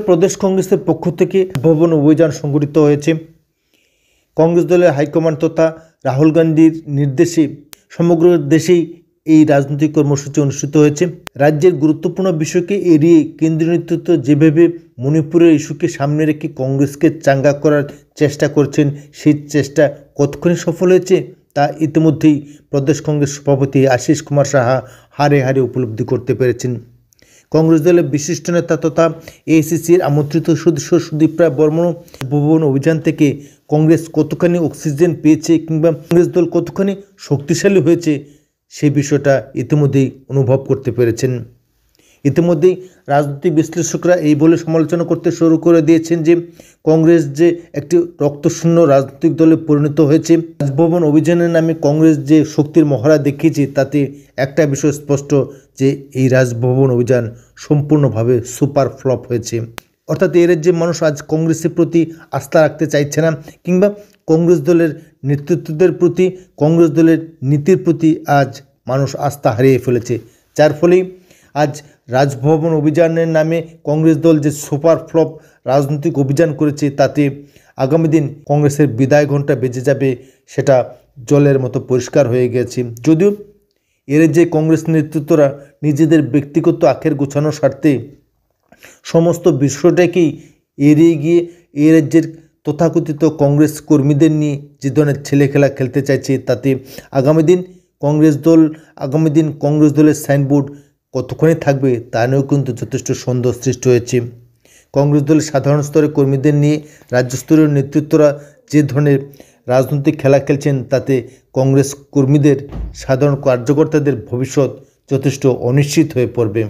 প্রদেশ কংগ্রেসের পক্ষ থেকে ভবন অভিযান সংগঠিত হয়েছে। কংগ্রেস দলের হাইকমান্ড তথা রাহুল গান্ধীর নির্দেশে সমগ্র দেশেই এই রাজনৈতিক কর্মসূচি অনুষ্ঠিত হয়েছে। রাজ্যের গুরুত্বপূর্ণ বিষয়কে এড়িয়ে কেন্দ্রীয় নেতৃত্ব যেভাবে মণিপুরের ইস্যুকে সামনে রেখে কংগ্রেসকে চাঙ্গা করার চেষ্টা করছেন, সেই চেষ্টা কতখানি সফল হয়েছে তা ইতিমধ্যেই প্রদেশ কংগ্রেস সভাপতি আশিস কুমার সাহা হাড়ে হাড়ে উপলব্ধি করতে পেরেছেন। কংগ্রেস দলের বিশিষ্ট নেতা তথা এআইসিসির আমন্ত্রিত সদস্য সুদীপ রায় বর্মন ভবন অভিযান থেকে কংগ্রেস কতখানি অক্সিজেন পেয়েছে কিংবা কংগ্রেস দল কতখানি শক্তিশালী হয়েছে সেই বিষয়টা ইতিমধ্যেই অনুভব করতে পেরেছেন। ইতিমধ্যেই রাজনৈতিক বিশ্লেষকরা এই বলে সমালোচনা করতে শুরু করে দিয়েছেন যে কংগ্রেস যে একটি রক্তশূন্য রাজনৈতিক দলে পরিণত হয়েছে। রাজভবন অভিযানের নামে কংগ্রেস যে শক্তির মহড়া দেখিয়েছে তাতে একটা বিষয় স্পষ্ট যে এই রাজভবন অভিযান সম্পূর্ণভাবে সুপার ফ্লপ হয়েছে। অর্থাৎ এর যে মানুষ আজ কংগ্রেসের প্রতি আস্থা রাখতে চাইছে না কিংবা কংগ্রেস দলের নেতৃত্বদের প্রতি, কংগ্রেস দলের নীতির প্রতি আজ মানুষ আস্থা হারিয়ে ফেলেছে, যার ফলেই আজ রাজভবন অভিযানের নামে কংগ্রেস দল যে সুপার ফ্লপ রাজনৈতিক অভিযান করেছে তাতে আগামী দিন কংগ্রেসের বিদায় ঘণ্টা বেজে যাবে সেটা জলের মতো পরিষ্কার হয়ে গেছে। যদিও এর যে কংগ্রেস নেতৃত্বরা নিজেদের ব্যক্তিগত আখের গোছানোর স্বার্থে সমস্ত বিষয়টাকেই এড়িয়ে গিয়ে এই রাজ্যের তথাকথিত কংগ্রেস কর্মীদের নিয়ে যে ধরনের ছেলে খেলা খেলতে চাইছে তাতে আগামী দিন কংগ্রেস দলের সাইনবোর্ড কতক্ষণে থাকবে তা নিয়েও কিন্তু যথেষ্ট সন্দেহ সৃষ্টি হয়েছে। কংগ্রেস দলের সাধারণ স্তরের কর্মীদের নিয়ে রাজ্যস্তরীয় নেতৃত্বরা যে ধরনের রাজনৈতিক খেলা খেলছেন তাতে কংগ্রেস কর্মীদের, সাধারণ কার্যকর্তাদের ভবিষ্যৎ যথেষ্ট অনিশ্চিত হয়ে পড়বে।